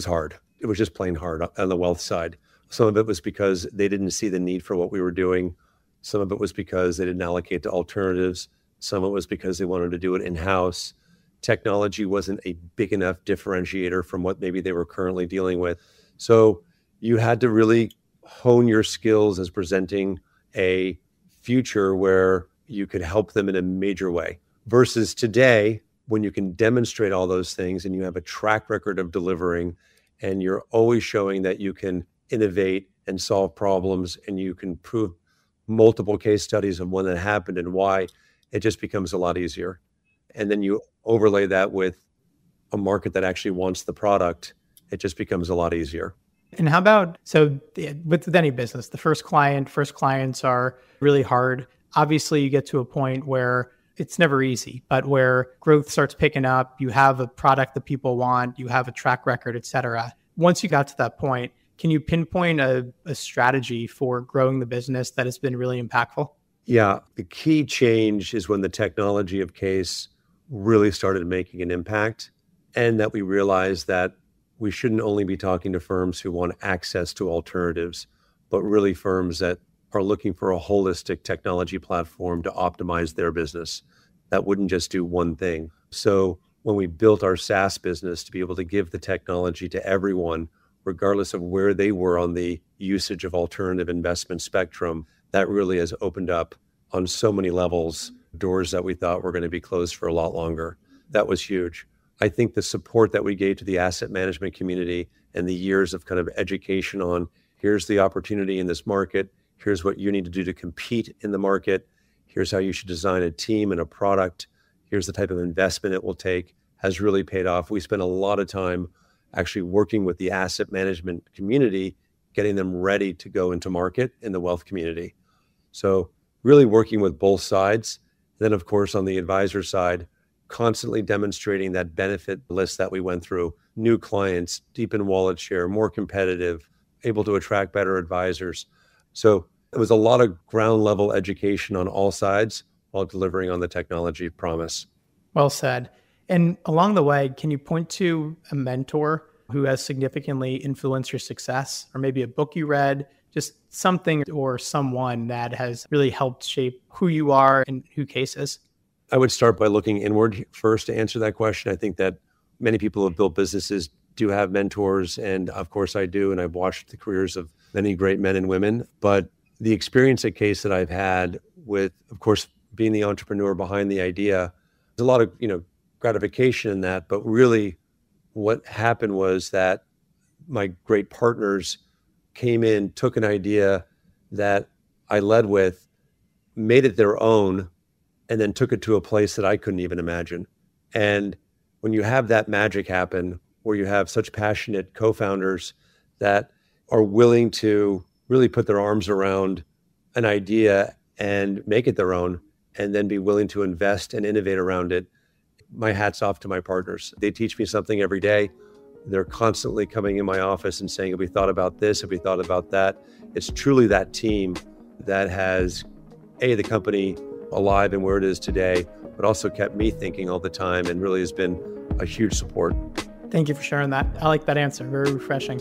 hard. It was just plain hard on the wealth side. Some of it was because they didn't see the need for what we were doing. Some of it was because they didn't allocate to alternatives. Some of it was because they wanted to do it in-house. Technology wasn't a big enough differentiator from what maybe they were currently dealing with. So you had to really hone your skills as presenting a future where you could help them in a major way. Versus today, when you can demonstrate all those things and you have a track record of delivering, and you're always showing that you can innovate and solve problems, and you can prove multiple case studies of when that happened and why, it just becomes a lot easier. And then you overlay that with a market that actually wants the product, it just becomes a lot easier. And how about, with any business, the first clients are really hard. Obviously, you get to a point where it's never easy, but where growth starts picking up, you have a product that people want, you have a track record, et cetera. Once you got to that point, can you pinpoint a strategy for growing the business that has been really impactful? Yeah, the key change is when the technology of CAIS really started making an impact, and that we realized that we shouldn't only be talking to firms who want access to alternatives, but really firms that are looking for a holistic technology platform to optimize their business that wouldn't just do one thing. So when we built our SaaS business to be able to give the technology to everyone, regardless of where they were on the usage of alternative investment spectrum, that really has opened up on so many levels, doors that we thought were going to be closed for a lot longer. That was huge. I think the support that we gave to the asset management community and the years of kind of education on here's the opportunity in this market, here's what you need to do to compete in the market, here's how you should design a team and a product, here's the type of investment it will take, has really paid off. We spent a lot of time actually working with the asset management community, getting them ready to go into market in the wealth community. So really working with both sides. Then, of course, on the advisor side, constantly demonstrating that benefit list that we went through, new clients, deepen wallet share, more competitive, able to attract better advisors. So it was a lot of ground level education on all sides while delivering on the technology promise. Well said. And along the way, can you point to a mentor who has significantly influenced your success, or maybe a book you read, just something or someone that has really helped shape who you are and who CAIS is? I would start by looking inward first to answer that question. I think that many people who have built businesses do have mentors, and of course I do, and I've watched the careers of many great men and women. But the experience at CAIS that I've had with, of course, being the entrepreneur behind the idea, there's a lot of gratification in that. But really, what happened was that my great partners came in, took an idea that I led with, made it their own, and then took it to a place that I couldn't even imagine. And when you have that magic happen, where you have such passionate co-founders that are willing to really put their arms around an idea and make it their own, and then be willing to invest and innovate around it, my hat's off to my partners. They teach me something every day. They're constantly coming in my office and saying, have we thought about this? Have we thought about that? It's truly that team that has, the company alive and where it is today, but also kept me thinking all the time and really has been a huge support. Thank you for sharing that. I like that answer. Very refreshing.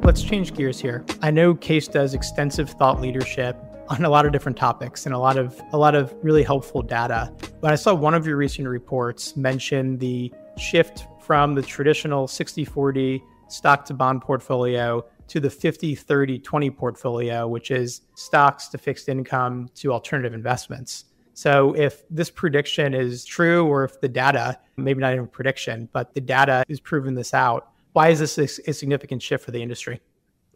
Let's change gears here. I know CAIS does extensive thought leadership on a lot of different topics and a lot of really helpful data. But I saw one of your recent reports mention the shift from the traditional 60-40 stock to bond portfolio to the 50-30-20 portfolio, which is stocks to fixed income to alternative investments. So if this prediction is true, or if the data, maybe not even a prediction, but the data is proving this out, why is this a significant shift for the industry?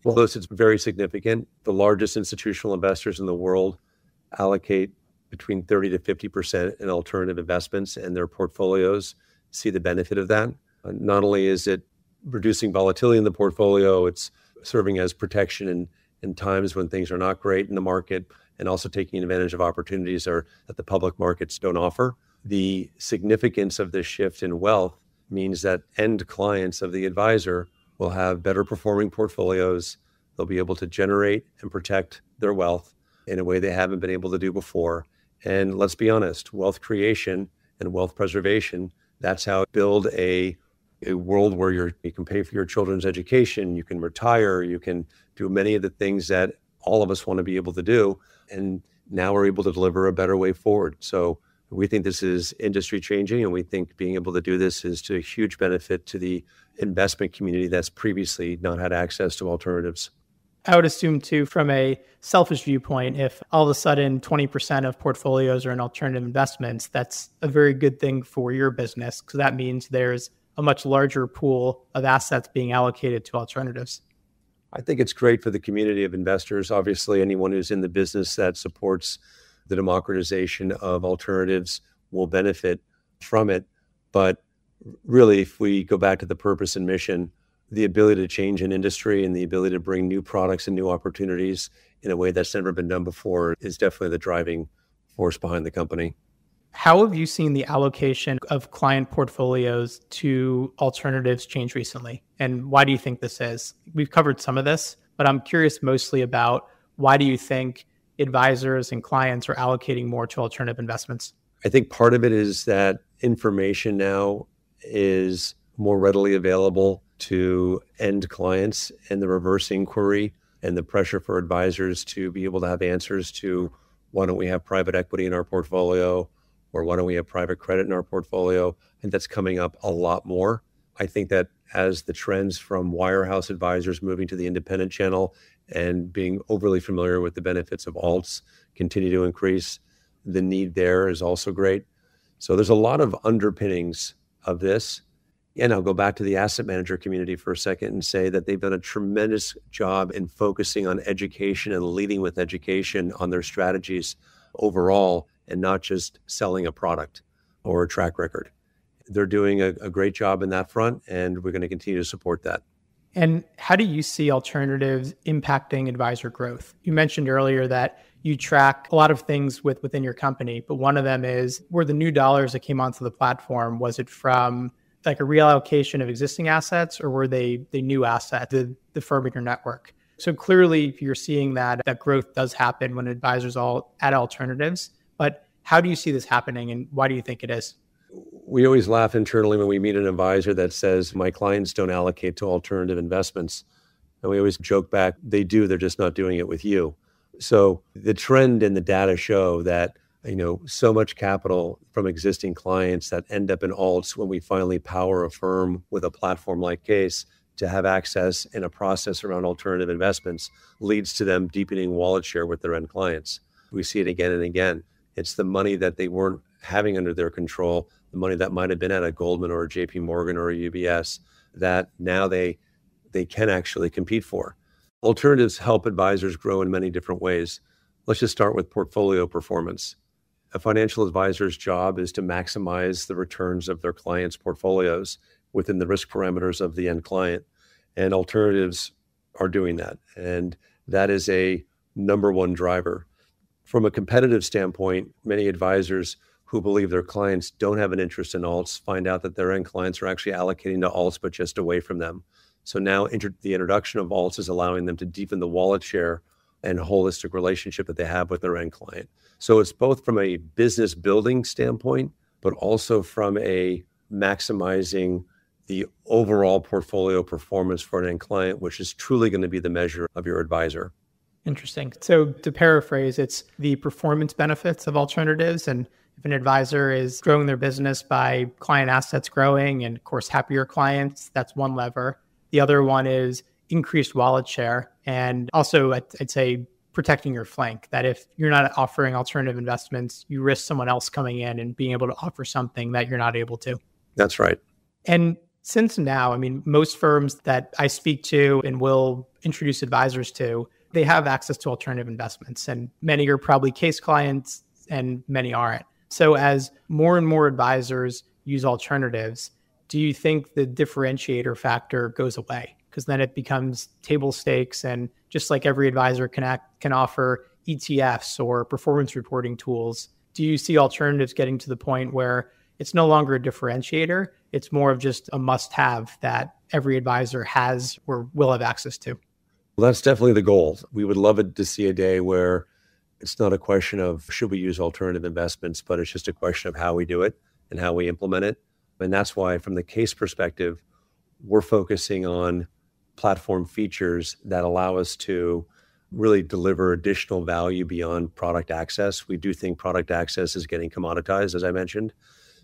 Well, this is very significant. The largest institutional investors in the world allocate between 30 to 50% in alternative investments, and their portfolios see the benefit of that. Not only is it reducing volatility in the portfolio, it's serving as protection in times when things are not great in the market, and also taking advantage of opportunities that the public markets don't offer. The significance of this shift in wealth means that end clients of the advisor will have better performing portfolios. They'll be able to generate and protect their wealth in a way they haven't been able to do before. And let's be honest, wealth creation and wealth preservation, that's how build a world where you can pay for your children's education, you can retire, you can do many of the things that all of us want to be able to do. And now we're able to deliver a better way forward. So we think this is industry changing, and we think being able to do this is to a huge benefit to the investment community that's previously not had access to alternatives. I would assume too, from a selfish viewpoint, if all of a sudden 20% of portfolios are in alternative investments, that's a very good thing for your business, because that means there's a much larger pool of assets being allocated to alternatives. I think it's great for the community of investors. Obviously, anyone who's in the business that supports the democratization of alternatives will benefit from it. But really, if we go back to the purpose and mission, the ability to change an industry and the ability to bring new products and new opportunities in a way that's never been done before is definitely the driving force behind the company. How have you seen the allocation of client portfolios to alternatives change recently? And why do you think this is? We've covered some of this, but I'm curious mostly about why do you think advisors and clients are allocating more to alternative investments? I think part of it is that information now is more readily available to end clients, and the reverse inquiry and the pressure for advisors to be able to have answers to why don't we have private equity in our portfolio, or why don't we have private credit in our portfolio? I think that's coming up a lot more. I think that as the trends from wirehouse advisors moving to the independent channel and being overly familiar with the benefits of alts continue to increase, the need there is also great. So there's a lot of underpinnings of this. And I'll go back to the asset manager community for a second and say that they've done a tremendous job in focusing on education and leading with education on their strategies overall, and not just selling a product or a track record. They're doing a great job in that front, and we're going to continue to support that. And how do you see alternatives impacting advisor growth? You mentioned earlier that you track a lot of things within your company, but one of them is, were the new dollars that came onto the platform, was it from like a reallocation of existing assets, or were they new assets, the firm in your network? So clearly you're seeing that growth does happen when advisors all add alternatives, but how do you see this happening, and why do you think it is? We always laugh internally when we meet an advisor that says, my clients don't allocate to alternative investments. And we always joke back, they do, they're just not doing it with you. So the trend and the data show that, so much capital from existing clients that end up in alts when we finally power a firm with a platform like CAIS to have access in a process around alternative investments leads to them deepening wallet share with their end clients. We see it again and again. It's the money that they weren't having under their control, the money that might have been at a Goldman or a JP Morgan or a UBS that now they can actually compete for. Alternatives help advisors grow in many different ways. Let's just start with portfolio performance. A financial advisor's job is to maximize the returns of their clients' portfolios within the risk parameters of the end client. And alternatives are doing that. And that is a number one driver. From a competitive standpoint, many advisors who believe their clients don't have an interest in alts find out that their end clients are actually allocating to alts, but just away from them. So now the introduction of alts is allowing them to deepen the wallet share and holistic relationship that they have with their end client. So it's both from a business building standpoint, but also from a maximizing the overall portfolio performance for an end client, which is truly going to be the measure of your advisor. Interesting. So to paraphrase, it's the performance benefits of alternatives. And if an advisor is growing their business by client assets growing and, of course, happier clients, that's one lever. The other one is increased wallet share. And also, I'd say protecting your flank, that if you're not offering alternative investments, you risk someone else coming in and being able to offer something that you're not able to. That's right. And since now, most firms that I speak to and will introduce advisors to, they have access to alternative investments. And many are probably CAIS clients and many aren't. So as more and more advisors use alternatives, do you think the differentiator factor goes away? Because then it becomes table stakes, and just like every advisor can offer ETFs or performance reporting tools, do you see alternatives getting to the point where it's no longer a differentiator, it's more of just a must-have that every advisor has or will have access to? Well, that's definitely the goal. We would love it to see a day where it's not a question of should we use alternative investments, but it's just a question of how we do it and how we implement it. And that's why, from the CAIS perspective, we're focusing on platform features that allow us to really deliver additional value beyond product access. We do think product access is getting commoditized, as I mentioned.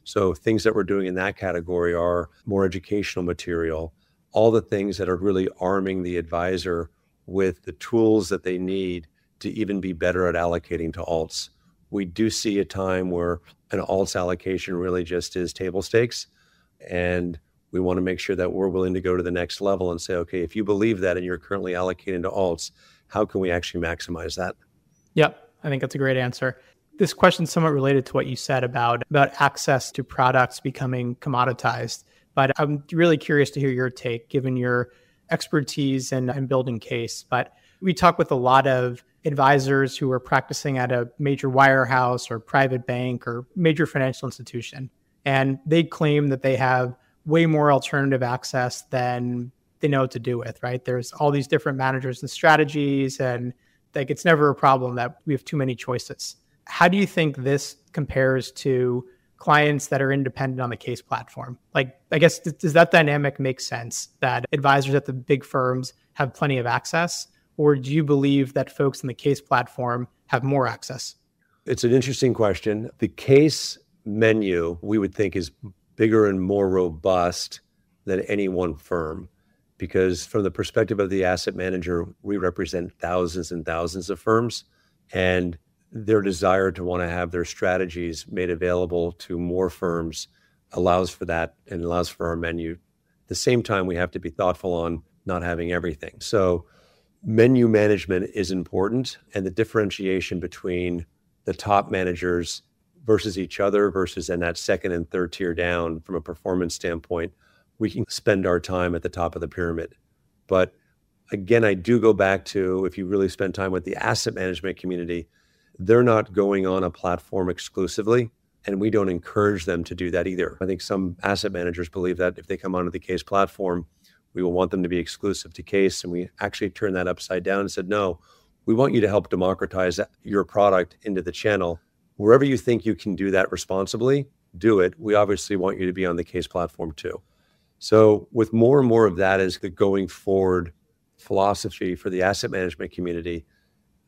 So things that we're doing in that category are more educational material, all the things that are really arming the advisor with the tools that they need to even be better at allocating to alts. We do see a time where an alts allocation really just is table stakes. And we want to make sure that we're willing to go to the next level and say, okay, if you believe that and you're currently allocating to alts, how can we actually maximize that? Yep, I think that's a great answer. This question is somewhat related to what you said about access to products becoming commoditized. But I'm really curious to hear your take, given your expertise in building CAIS. But we talk with a lot of advisors who are practicing at a major wirehouse or private bank or major financial institution. And they claim that they have way more alternative access than they know what to do with, right? There's all these different managers and strategies, and like it's never a problem that we have too many choices. How do you think this compares to clients that are independent on the CAIS platform? Like, I guess, does that dynamic make sense that advisors at the big firms have plenty of access? Or do you believe that folks in the CAIS platform have more access? It's an interesting question. The CAIS menu, we would think, is bigger and more robust than any one firm, because from the perspective of the asset manager, we represent thousands and thousands of firms, and their desire to want to have their strategies made available to more firms allows for that and allows for our menu. At the same time, we have to be thoughtful on not having everything. So menu management is important, and the differentiation between the top managers versus each other versus in that second and third tier down from a performance standpoint, we can spend our time at the top of the pyramid. But again, I do go back to, if you really spend time with the asset management community, they're not going on a platform exclusively, and we don't encourage them to do that either. I think some asset managers believe that if they come onto the CAIS platform, we will want them to be exclusive to CAIS, and we actually turned that upside down and said, no, we want you to help democratize your product into the channel. Wherever you think you can do that responsibly, do it, we obviously want you to be on the CAIS platform too. So with more and more of that as the going forward philosophy for the asset management community,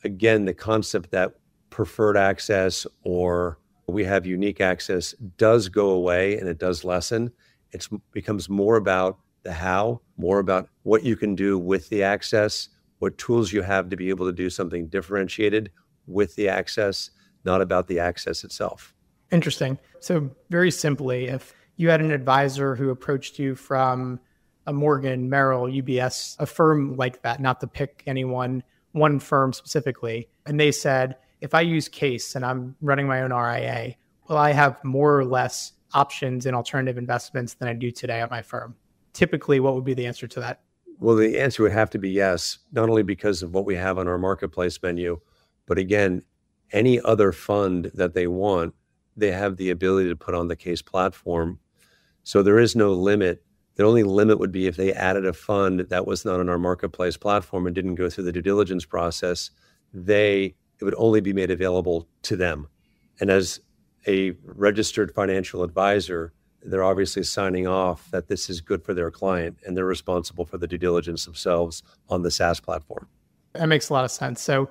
again, the concept that preferred access or we have unique access does go away and it does lessen. It becomes more about the how, more about what you can do with the access, what tools you have to be able to do something differentiated with the access, not about the access itself. Interesting. So very simply, if you had an advisor who approached you from a Morgan, Merrill, UBS, a firm like that, not to pick one firm specifically, and they said, if I use CAIS and I'm running my own RIA, will I have more or less options in alternative investments than I do today at my firm? Typically, what would be the answer to that? Well, the answer would have to be yes, not only because of what we have on our marketplace menu, but again, any other fund that they want, they have the ability to put on the CAIS platform. So there is no limit. The only limit would be if they added a fund that was not on our marketplace platform and didn't go through the due diligence process, it would only be made available to them. And as a registered financial advisor, they're obviously signing off that this is good for their client and they're responsible for the due diligence themselves on the SaaS platform. That makes a lot of sense. So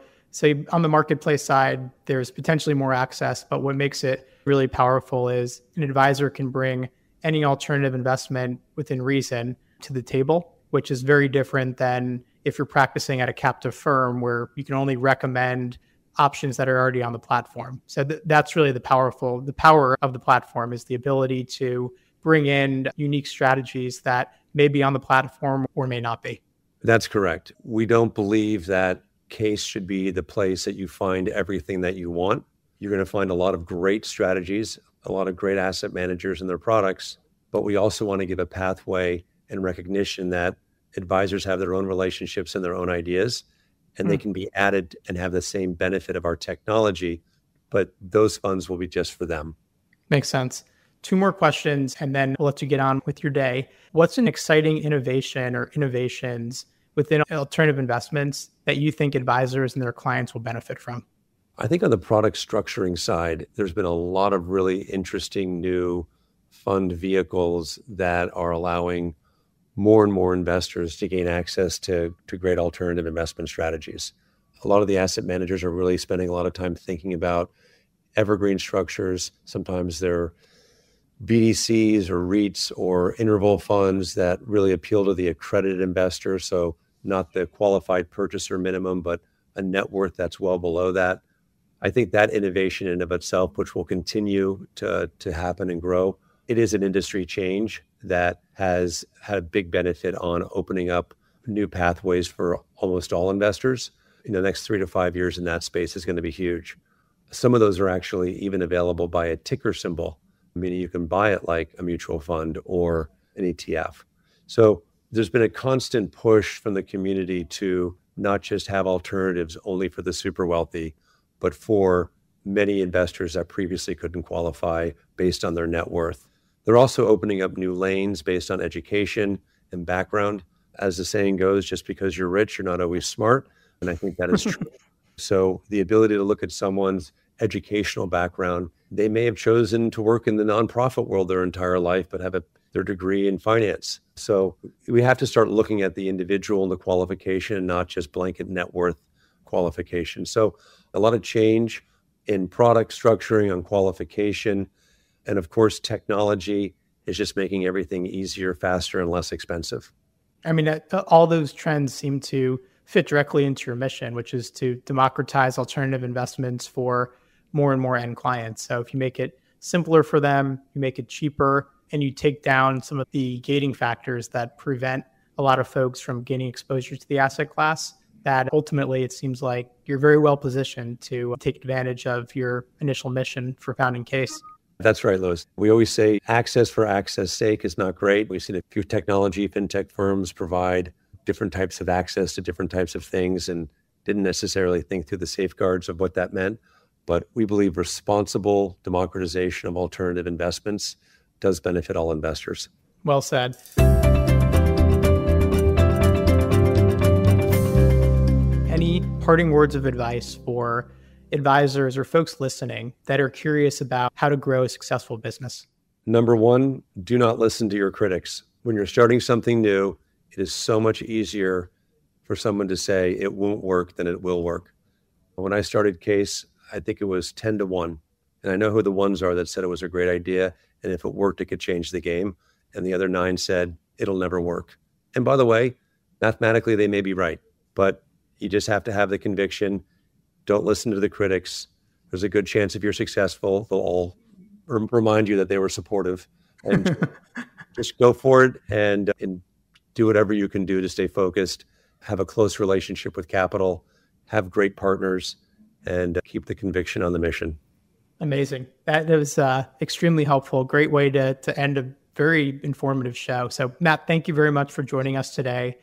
on the marketplace side, there's potentially more access, but what makes it really powerful is an advisor can bring any alternative investment within reason to the table, which is very different than if you're practicing at a captive firm where you can only recommend options that are already on the platform. So that's really the power of the platform is the ability to bring in unique strategies that may be on the platform or may not be. That's correct. We don't believe that CAIS should be the place that you find everything that you want. You're going to find a lot of great strategies, a lot of great asset managers and their products, but we also want to give a pathway and recognition that advisors have their own relationships and their own ideas, and they can be added and have the same benefit of our technology, but those funds will be just for them. Makes sense. 2 more questions, and then we'll let you get on with your day. What's an exciting innovation or innovations within alternative investments that you think advisors and their clients will benefit from? I think on the product structuring side, there's been a lot of really interesting new fund vehicles that are allowing more and more investors to gain access to great alternative investment strategies. A lot of the asset managers are really spending a lot of time thinking about evergreen structures. Sometimes they're BDCs or REITs or interval funds that really appeal to the accredited investor. So not the qualified purchaser minimum, but a net worth that's well below that. I think that innovation in and of itself, which will continue to happen and grow, it is an industry change that has had a big benefit on opening up new pathways for almost all investors. In the next 3 to 5 years in that space is going to be huge. Some of those are actually even available by a ticker symbol, meaning you can buy it like a mutual fund or an ETF. So there's been a constant push from the community to not just have alternatives only for the super wealthy, but for many investors that previously couldn't qualify based on their net worth. They're also opening up new lanes based on education and background. As the saying goes, just because you're rich, you're not always smart. And I think that is true. So the ability to look at someone's educational background, they may have chosen to work in the nonprofit world their entire life, but have their degree in finance. So we have to start looking at the individual and the qualification, not just blanket net worth qualification. So a lot of change in product structuring on qualification. And of course, technology is just making everything easier, faster, and less expensive. I mean, all those trends seem to fit directly into your mission, which is to democratize alternative investments for more and more end clients. So if you make it simpler for them, you make it cheaper, and you take down some of the gating factors that prevent a lot of folks from gaining exposure to the asset class, that ultimately it seems like you're very well positioned to take advantage of your initial mission for founding CAIS. That's right, Louis. We always say access for access sake is not great. We've seen a few technology, fintech firms provide different types of access to different types of things and didn't necessarily think through the safeguards of what that meant. But we believe responsible democratization of alternative investments does benefit all investors. Well said. Any parting words of advice for advisors or folks listening that are curious about how to grow a successful business? Number one, do not listen to your critics. When you're starting something new, it is so much easier for someone to say it won't work than it will work. When I started CAIS, I think it was 10-1. And I know who the ones are that said it was a great idea. And if it worked, it could change the game. And the other 9 said, it'll never work. And by the way, mathematically, they may be right. But you just have to have the conviction. Don't listen to the critics. There's a good chance if you're successful, they'll all remind you that they were supportive. And just go for it and do whatever you can do to stay focused, have a close relationship with capital, have great partners, and keep the conviction on the mission. Amazing. That was extremely helpful. Great way to end a very informative show. So Matt, thank you very much for joining us today.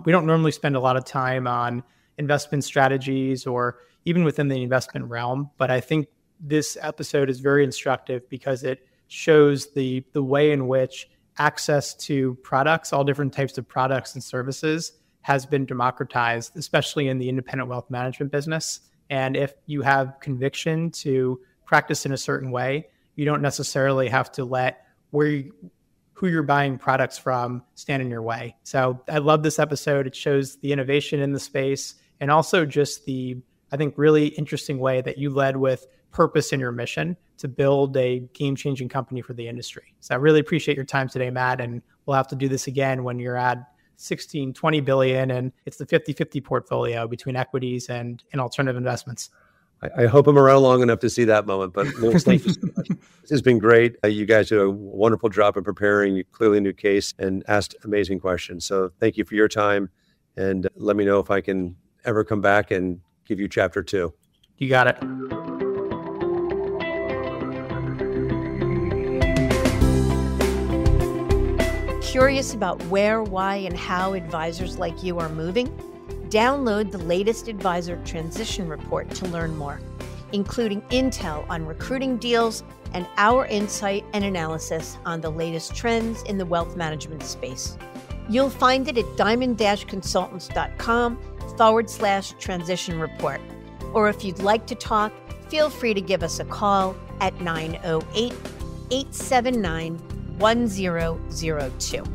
We don't normally spend a lot of time on investment strategies or even within the investment realm, but I think this episode is very instructive because it shows the way in which access to products, all different types of products and services, has been democratized, especially in the independent wealth management business. And if you have conviction to practice in a certain way, you don't necessarily have to let who you're buying products from stand in your way. So I love this episode. It shows the innovation in the space and also just the, I think, really interesting way that you led with purpose in your mission to build a game-changing company for the industry. So I really appreciate your time today, Matt, and we'll have to do this again when you're at 16, 20 billion and it's the 50-50 portfolio between equities and alternative investments. I hope I'm around long enough to see that moment, but thank you so much. This has been great. You guys did a wonderful job in preparing. You clearly knew CAIS and asked amazing questions. So thank you for your time, and let me know if I can ever come back and give you chapter 2. You got it. Curious about where, why, and how advisors like you are moving? Download the latest Advisor Transition Report to learn more, including intel on recruiting deals and our insight and analysis on the latest trends in the wealth management space. You'll find it at diamond-consultants.com/transition report. Or if you'd like to talk, feel free to give us a call at 908-879-1002.